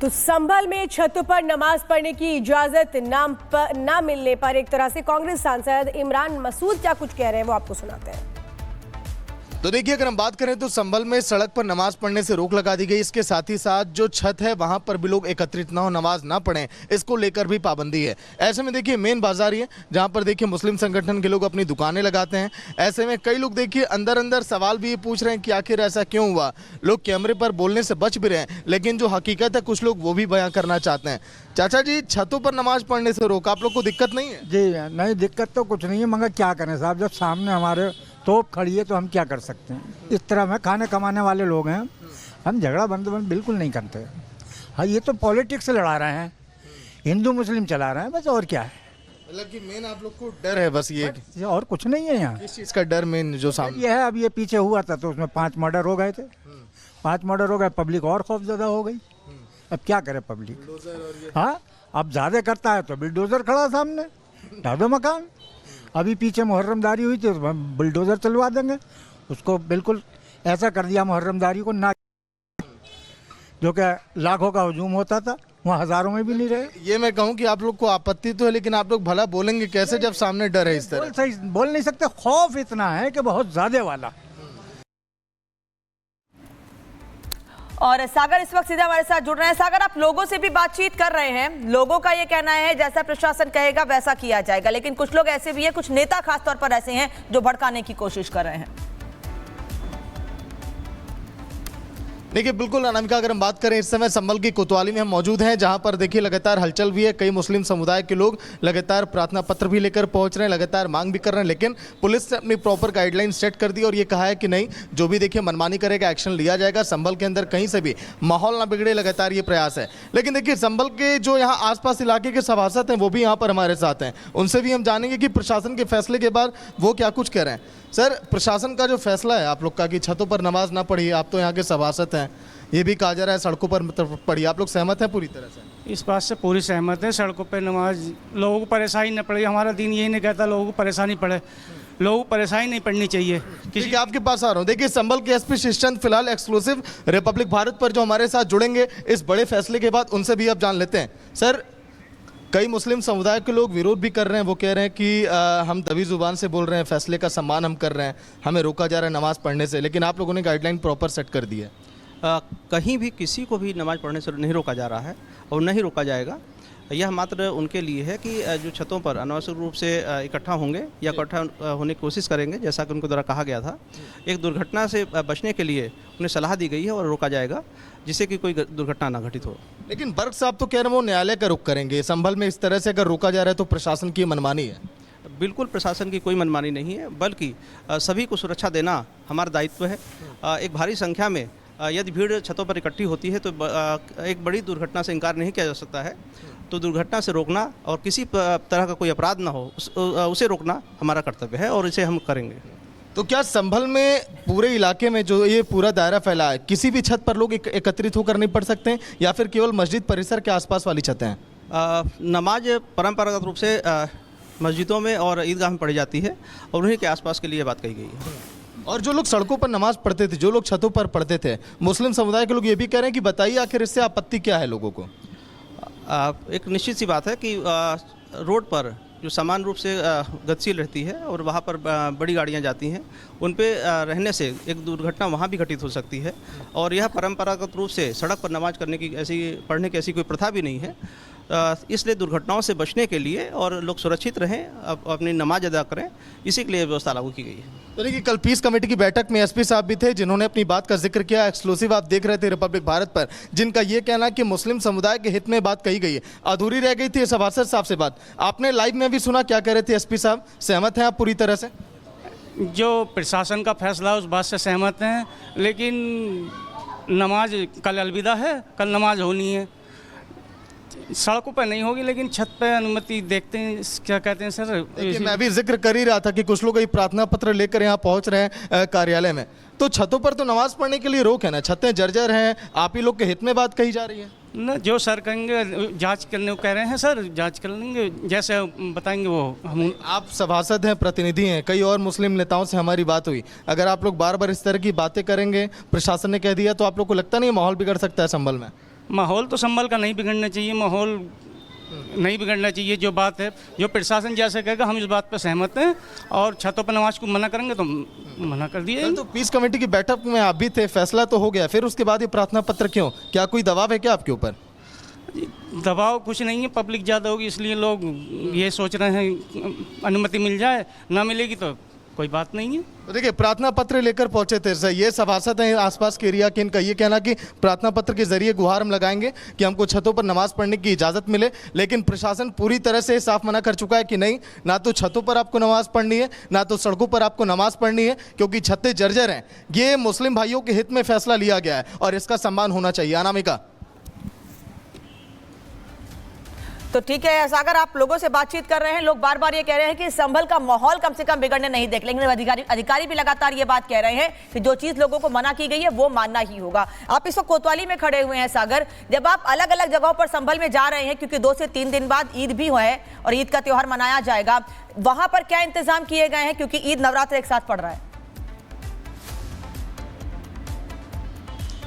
तो संभल में छतों पर नमाज पढ़ने की इजाजत ना मिलने पर एक तरह से कांग्रेस सांसद इमरान मसूद क्या कुछ कह रहे हैं वो आपको सुनाते हैं। तो देखिए, अगर हम बात करें तो संभल में सड़क पर नमाज पढ़ने से रोक लगा दी गई। इसके साथ ही साथ जो छत है वहां पर भी लोग एकत्रित ना हो, नमाज ना पढ़ें, इसको लेकर भी पाबंदी है। ऐसे में देखिए मेन बाजार ही है जहां पर देखिए मुस्लिम संगठन के लोग अपनी दुकानें लगाते हैं। ऐसे में कई लोग देखिए अंदर सवाल भी ये पूछ रहे हैं कि आखिर ऐसा क्यों हुआ। लोग कैमरे पर बोलने से बच भी रहे हैं, लेकिन जो हकीकत है कुछ लोग वो भी बयां करना चाहते हैं। चाचा जी, छतों पर नमाज पढ़ने से रोक, आप लोग को दिक्कत नहीं है? जी नहीं, दिक्कत तो कुछ नहीं है, मगर क्या करें साहब, जब सामने हमारे तोप खड़ी है तो हम क्या कर सकते हैं। इस तरह में खाने कमाने वाले लोग हैं, हम झगड़ा बंद बिल्कुल नहीं करते। हाँ, ये तो पॉलिटिक्स लड़ा रहे हैं, हिंदू मुस्लिम चला रहे हैं, बस और क्या है। मतलब कि मेन आप लोग को डर है बस ये और कुछ नहीं है यहाँ। किस चीज़ का डर मेन जो सामने ये है, अब ये पीछे हुआ था तो उसमें 5 मर्डर हो गए थे, 5 मर्डर हो गए, पब्लिक और खौफजदा हो गई। अब क्या करे पब्लिक। हाँ, अब ज़्यादा करता है तो बिल्डोजर खड़ा सामने, ढा दो मकान। अभी पीछे मुहर्रमदारी हुई थी, बुलडोज़र चलवा देंगे उसको। बिल्कुल ऐसा कर दिया मुहर्रमदारी को, ना जो कि लाखों का हुजूम होता था वहाँ हज़ारों में भी नहीं रहे। ये मैं कहूँ कि आप लोग को आपत्ति तो है, लेकिन आप लोग भला बोलेंगे कैसे जब सामने डर है इस तरह? बोल नहीं सकते, खौफ इतना है कि बहुत ज़्यादा वाला। और सागर इस वक्त सीधे हमारे साथ जुड़ रहे हैं। सागर, आप लोगों से भी बातचीत कर रहे हैं, लोगों का ये कहना है जैसा प्रशासन कहेगा वैसा किया जाएगा, लेकिन कुछ लोग ऐसे भी हैं, कुछ नेता खासतौर पर ऐसे हैं जो भड़काने की कोशिश कर रहे हैं। देखिए बिल्कुल अनामिका, अगर हम बात करें इस समय संभल की कोतवाली में हम मौजूद हैं, जहां पर देखिए लगातार हलचल भी है। कई मुस्लिम समुदाय के लोग लगातार प्रार्थना पत्र भी लेकर पहुंच रहे हैं, लगातार मांग भी कर रहे हैं, लेकिन पुलिस ने अपनी प्रॉपर गाइडलाइन सेट कर दी और ये कहा है कि नहीं, जो भी देखिए मनमानी करेगा एक्शन लिया जाएगा। संभल के अंदर कहीं से भी माहौल ना बिगड़े, लगातार ये प्रयास है। लेकिन देखिए संभल के जो यहाँ आसपास इलाके के सभासद हैं वो भी यहाँ पर हमारे साथ हैं, उनसे भी हम जानेंगे कि प्रशासन के फैसले के बाद वो क्या कुछ कह रहे हैं। सर, प्रशासन का जो फैसला है आप लोग का कि छतों पर नमाज ना पढ़िए, आप तो यहाँ के सभासद हैं, ये भी कहा जा रहा है सड़कों पर पढ़िए, आप लोग सहमत हैं पूरी तरह से? इस बात से पूरी सहमत है। सड़कों पर नमाज, लोगों को परेशानी न पड़े। हमारा दीन यही नहीं कहता लोगों को परेशानी पड़े, लोगों को परेशानी नहीं पड़नी चाहिए। किसी आपके पास आ रहा हूँ, देखिए संभल के एसपी शिष्टचंद फिलहाल एक्सक्लूसिव रिपब्लिक भारत पर जो हमारे साथ जुड़ेंगे इस बड़े फैसले के बाद, उनसे भी अब जान लेते हैं। सर, कई मुस्लिम समुदाय के लोग विरोध भी कर रहे हैं, वो कह रहे हैं कि हम दबी जुबान से बोल रहे हैं, फैसले का सम्मान हम कर रहे हैं, हमें रोका जा रहा है नमाज पढ़ने से, लेकिन आप लोगों ने गाइडलाइन प्रॉपर सेट कर दी है। कहीं भी किसी को भी नमाज़ पढ़ने से नहीं रोका जा रहा है और नहीं रोका जाएगा। यह मात्र उनके लिए है कि जो छतों पर अनावश्यक रूप से इकट्ठा होंगे या इकट्ठा होने की कोशिश करेंगे, जैसा कि उनको द्वारा कहा गया था, एक दुर्घटना से बचने के लिए उन्हें सलाह दी गई है और रोका जाएगा जिससे कि कोई दुर्घटना ना घटित हो। लेकिन बर्क साहब तो कह रहे हैं वो न्यायालय का रुख करेंगे। संभल में इस तरह से अगर रोका जा रहा है तो प्रशासन की मनमानी है? बिल्कुल प्रशासन की कोई मनमानी नहीं है, बल्कि सभी को सुरक्षा देना हमारा दायित्व है। एक भारी संख्या में यदि भीड़ छतों पर इकट्ठी होती है तो एक बड़ी दुर्घटना से इनकार नहीं किया जा सकता है। तो दुर्घटना से रोकना और किसी तरह का कोई अपराध ना हो उसे रोकना हमारा कर्तव्य है और इसे हम करेंगे। तो क्या संभल में पूरे इलाके में जो ये पूरा दायरा फैला है, किसी भी छत पर लोग एकत्रित होकर नहीं पढ़ सकते हैं या फिर केवल मस्जिद परिसर के आसपास वाली छतें हैं? नमाज परंपरागत रूप से मस्जिदों में और ईदगाह में पढ़ी जाती है और उन्हीं के आसपास के लिए बात कही गई है। और जो लोग सड़कों पर नमाज पढ़ते थे, जो लोग छतों पर पढ़ते थे, मुस्लिम समुदाय के लोग ये भी कह रहे हैं कि बताइए आखिर इससे आपत्ति क्या है लोगों को? एक निश्चित सी बात है कि रोड पर जो समान रूप से गतिशील रहती है और वहाँ पर बड़ी गाड़ियाँ जाती हैं, उन पे रहने से एक दुर्घटना वहाँ भी घटित हो सकती है। और यह परंपरागत रूप से सड़क पर नमाज पढ़ने की ऐसी कोई प्रथा भी नहीं है। इसलिए दुर्घटनाओं से बचने के लिए और लोग सुरक्षित रहें, अपनी नमाज अदा करें, इसी के लिए व्यवस्था लागू की गई है। तो देखिए कल पीस कमेटी की बैठक में एसपी साहब भी थे जिन्होंने अपनी बात का जिक्र किया। एक्सक्लूसिव आप देख रहे थे रिपब्लिक भारत पर, जिनका ये कहना है कि मुस्लिम समुदाय के हित में बात कही गई है, अधूरी रह गई थी सभासद साहब से बात। आपने लाइव में भी सुना, क्या कह रहे थे एसपी साहब? सहमत हैं आप पूरी तरह से? जो प्रशासन का फैसला उस बात से सहमत हैं, लेकिन नमाज कल अलविदा है, कल नमाज होनी है, सड़कों पर नहीं होगी, लेकिन छत पे अनुमति देखते हैं क्या कहते हैं। सर, मैं भी जिक्र कर ही रहा था कि कुछ लोग प्रार्थना पत्र लेकर यहाँ पहुँच रहे हैं कार्यालय में, तो छतों पर तो नमाज पढ़ने के लिए रोक है ना, छतें जर्जर हैं, आप ही लोग के हित में बात कही जा रही है ना। जो सर कहेंगे जांच करने को कह रहे हैं सर, जांच कर लेंगे, जैसे बताएंगे वो हम। आप सभासद हैं, प्रतिनिधि हैं, कई और मुस्लिम नेताओं से हमारी बात हुई, अगर आप लोग बार बार इस तरह की बातें करेंगे, प्रशासन ने कह दिया, तो आप लोग को लगता नहीं माहौल बिगड़ सकता है संभल में? माहौल तो संभल का नहीं बिगड़ना चाहिए, माहौल नहीं बिगड़ना चाहिए। जो बात है, जो प्रशासन जैसे कहेगा हम इस बात पर सहमत हैं, और छतों पर नमाज को मना करेंगे तो मना कर दिए। तो पीस कमेटी की बैठक में आप भी थे, फैसला तो हो गया, फिर उसके बाद ये प्रार्थना पत्र क्यों? क्या कोई दबाव है क्या आपके ऊपर? दबाव कुछ नहीं है, पब्लिक ज़्यादा होगी इसलिए लोग ये सोच रहे हैं अनुमति मिल जाए, ना मिलेगी तो कोई बात नहीं है। तो देखिए, प्रार्थना पत्र लेकर पहुंचे थे सर, ये सभासद हैं आसपास के एरिया के, इनका ये कहना कि प्रार्थना पत्र के जरिए गुहार हम लगाएंगे कि हमको छतों पर नमाज पढ़ने की इजाज़त मिले, लेकिन प्रशासन पूरी तरह से साफ मना कर चुका है कि नहीं, ना तो छतों पर आपको नमाज पढ़नी है, ना तो सड़कों पर आपको नमाज पढ़नी है, क्योंकि छतें जर्जर हैं। ये मुस्लिम भाइयों के हित में फैसला लिया गया है और इसका सम्मान होना चाहिए। अनामिका। तो ठीक है सागर, आप लोगों से बातचीत कर रहे हैं, लोग बार बार ये कह रहे हैं कि संभल का माहौल कम से कम बिगड़ने नहीं देख, लेकिन अधिकारी भी लगातार ये बात कह रहे हैं कि जो चीज लोगों को मना की गई है वो मानना ही होगा। आप इस वक्त कोतवाली में खड़े हुए हैं सागर, जब आप अलग अलग जगहों पर संभल में जा रहे हैं, क्योंकि 2 से 3 दिन बाद ईद भी है और ईद का त्योहार मनाया जाएगा, वहां पर क्या इंतजाम किए गए हैं, क्योंकि ईद नवरात्र एक साथ पड़ रहा है?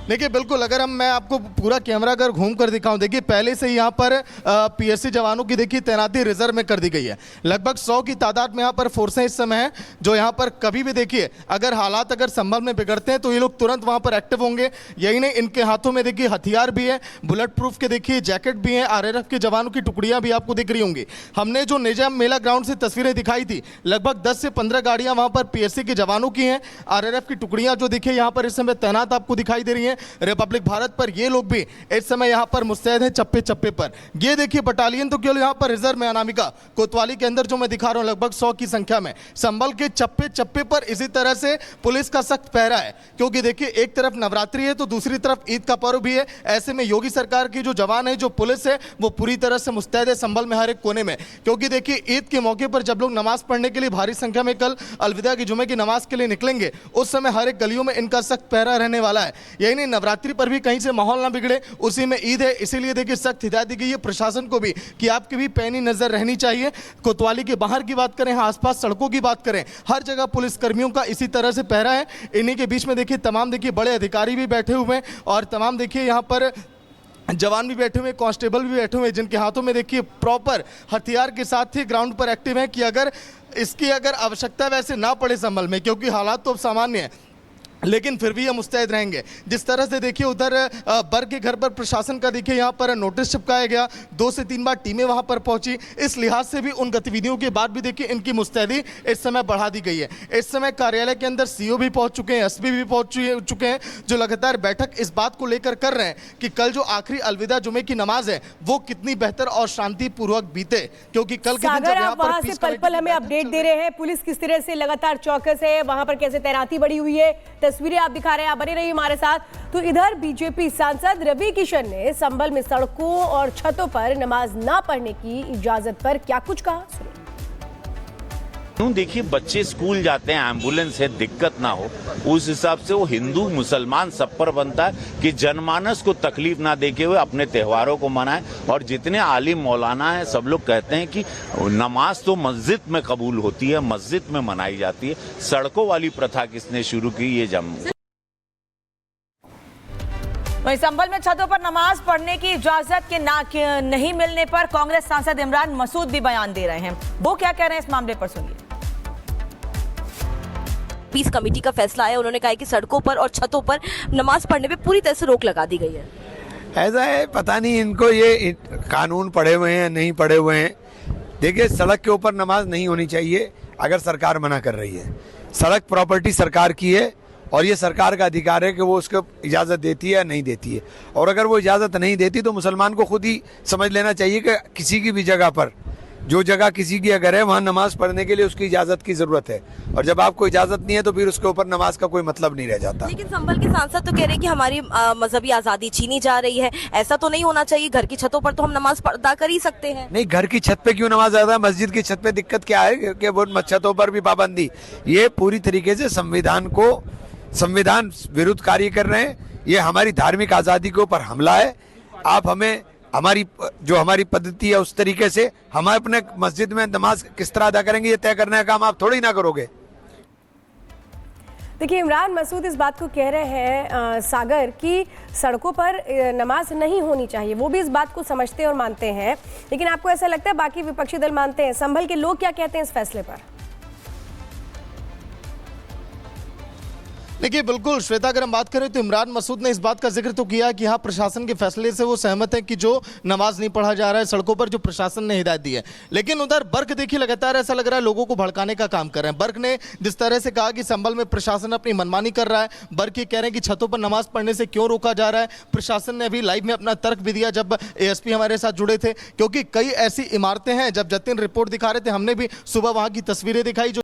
देखिए बिल्कुल, अगर मैं आपको पूरा कैमरा अगर घूम कर दिखाऊं, देखिए पहले से यहाँ पर पीएससी जवानों की देखिए तैनाती रिजर्व में कर दी गई है। लगभग 100 की तादाद में यहाँ पर फोर्सें इस समय हैं, जो यहाँ पर कभी भी देखिए अगर हालात अगर संभल में बिगड़ते हैं तो ये लोग तुरंत वहाँ पर एक्टिव होंगे। यही नहीं, इनके हाथों में देखिए हथियार भी है, बुलेट प्रूफ के देखिए जैकेट भी हैं, आरआरएफ के जवानों की टुकड़ियाँ भी आपको दिख रही होंगी। हमने जो निजाम मेला ग्राउंड से तस्वीरें दिखाई थी, लगभग 10 से 15 गाड़ियाँ वहाँ पर पीएससी के जवानों की हैं, आरआरएफ की टुकड़ियाँ जो देखिए यहाँ पर इस समय तैनात आपको दिखाई दे रही हैं रिपब्लिक भारत पर। ये लोग भी इस समय यहाँ पर मुस्तैद हैं चप्पे चप्पे पर। ये देखिए बटालियन तो केवल यहाँ पर रिजर्व में, अनामिका कोतवाली के अंदर जो मैं दिखा रहा हूँ लगभग 100 की संख्या में, संभल के चप्पे चप्पे पर इसी तरह से पुलिस का सख्त पहरा है, क्योंकि देखिए एक तरफ नवरात्रि है तो दूसरी तरफ ईद का पर्व भी है। ऐसे में योगी सरकार की जो जवान है, जो पुलिस है, वो पूरी तरह से मुस्तैद है संभल में हर एक कोने में। क्योंकि देखिए ईद के मौके पर जब लोग नमाज पढ़ने के लिए भारी संख्या में कल अलविदा की जुमे की नमाज के लिए निकलेंगे, उस समय हर एक गलियों में इनका सख्त पहरा रहने वाला है। यही नहीं, नवरात्रि पर भी कहीं से माहौल ना बिगड़े, उसी में ईद है, इसीलिए देखिए सख्त हिदायत दी गई है प्रशासन को भी कि आपकी भी पैनी नजर रहनी चाहिए। कोतवाली के बाहर की बात करें, आसपास सड़कों की बात करें, हर जगह पुलिस कर्मियों का इसी तरह से पहरा है। इन्हीं के बीच में देखिए तमाम देखिए बड़े अधिकारी भी बैठे हुए हैं और तमाम देखिए यहाँ पर जवान भी बैठे हुए, कांस्टेबल भी बैठे हुए, जिनके हाथों में देखिए प्रॉपर हथियार के साथ ही ग्राउंड पर एक्टिव हैं कि अगर इसकी अगर आवश्यकता वैसे ना पड़े संभल में, क्योंकि हालात तो अब सामान्य है, लेकिन फिर भी ये मुस्तैद रहेंगे। जिस तरह से देखिए उधर बर के घर पर प्रशासन का देखिए यहाँ पर नोटिस चिपकाया गया, 2 से 3 बार टीमें वहाँ पर पहुंची, इस लिहाज से भी उन गतिविधियों के बाद भी देखिए इनकी मुस्तैदी इस समय बढ़ा दी गई है। इस समय कार्यालय के अंदर सीओ भी पहुंच चुके हैं, एसपी भी पहुंच चुके हैं, जो लगातार बैठक इस बात को लेकर कर रहे हैं कि कल जो आखिरी अलविदा जुमे की नमाज है वो कितनी बेहतर और शांतिपूर्वक बीते, क्योंकि कल के दिन जब यहाँ पर से पल पल हमें अपडेट दे रहे हैं, पुलिस किस तरह से लगातार चौकस है, वहां पर कैसे तैनाती बढ़ी हुई है, तस्वीरें आप दिखा रहे हैं, आप बने रहिए हमारे साथ। तो इधर बीजेपी सांसद रवि किशन ने संभल में सड़कों और छतों पर नमाज ना पढ़ने की इजाजत पर क्या कुछ कहा, सुनिए। देखिए बच्चे स्कूल जाते हैं, एम्बुलेंस है, दिक्कत ना हो, उस हिसाब से वो हिंदू मुसलमान सब पर बनता है कि जनमानस को तकलीफ ना देके हुए अपने त्योहारों को मनाएं। और जितने आलिम मौलाना हैं सब लोग कहते हैं कि नमाज तो मस्जिद में कबूल होती है, मस्जिद में मनाई जाती है। सड़कों वाली प्रथा किसने शुरू की, ये वहीं संभल में छतों पर नमाज पढ़ने की इजाजत के नहीं मिलने पर कांग्रेस सांसद इमरान मसूद भी बयान दे रहे हैं। वो क्या कह रहे हैं इस मामले पर सुनिए। पीस कमेटी का फैसला है, उन्होंने कहा है कि सड़कों पर और छतों पर नमाज पढ़ने पे पूरी तरह से रोक लगा दी गई है। ऐसा है, पता नहीं इनको ये कानून पढ़े हुए हैं नहीं पढ़े हुए हैं। देखिए सड़क के ऊपर नमाज नहीं होनी चाहिए अगर सरकार मना कर रही है। सड़क प्रॉपर्टी सरकार की है और ये सरकार का अधिकार है कि वो उसको इजाज़त देती है या नहीं देती है। और अगर वो इजाज़त नहीं देती तो मुसलमान को खुद ही समझ लेना चाहिए कि किसी की भी जगह पर, जो जगह किसी की अगर है, वहाँ नमाज पढ़ने के लिए उसकी इजाज़त की ज़रूरत है। और जब आपको इजाज़त नहीं है तो फिर उसके ऊपर नमाज का कोई मतलब नहीं रह जाता। लेकिन संभल के सांसद तो कह रहे हैं कि हमारी मजहबी आज़ादी छीनी जा रही है, ऐसा तो नहीं होना चाहिए। घर की छतों पर तो हम नमाज अदा कर ही सकते हैं। नहीं, घर की छत पे क्यों नमाज अदा, मस्जिद की छत पे दिक्कत क्या है कि वो छतों पर भी पाबंदी। ये पूरी तरीके से संविधान विरुद्ध कार्य कर रहे हैं। ये हमारी धार्मिक आज़ादी के ऊपर हमला है। आप हमें हमारी पद्धति है उस तरीके से हम अपने मस्जिद में नमाज किस तरह अदा करेंगे ये तय करने का काम आप थोड़ी ना करोगे। देखिए, इमरान मसूद इस बात को कह रहे हैं सागर कि सड़कों पर नमाज नहीं होनी चाहिए। वो भी इस बात को समझते और मानते हैं, लेकिन आपको ऐसा लगता है बाकी विपक्षी दल मानते हैं? संभल के लोग क्या कहते हैं इस फैसले पर? देखिए, बिल्कुल श्वेता, अगर हम बात करें तो इमरान मसूद ने इस बात का जिक्र तो किया कि हाँ, प्रशासन के फैसले से वो सहमत है कि जो नमाज नहीं पढ़ा जा रहा है सड़कों पर, जो प्रशासन ने हिदायत दी है। लेकिन उधर बर्क देखिए लगातार ऐसा लग रहा है लोगों को भड़काने का काम कर रहे हैं। बर्क ने जिस तरह से कहा कि संभल में प्रशासन अपनी मनमानी कर रहा है, बर्क ये कह रहे हैं कि छतों पर नमाज पढ़ने से क्यों रोका जा रहा है। प्रशासन ने अभी लाइव में अपना तर्क भी दिया जब एएसपी हमारे साथ जुड़े थे, क्योंकि कई ऐसी इमारतें हैं, जब जतिन रिपोर्ट दिखा रहे थे हमने भी सुबह वहां की तस्वीरें दिखाई जो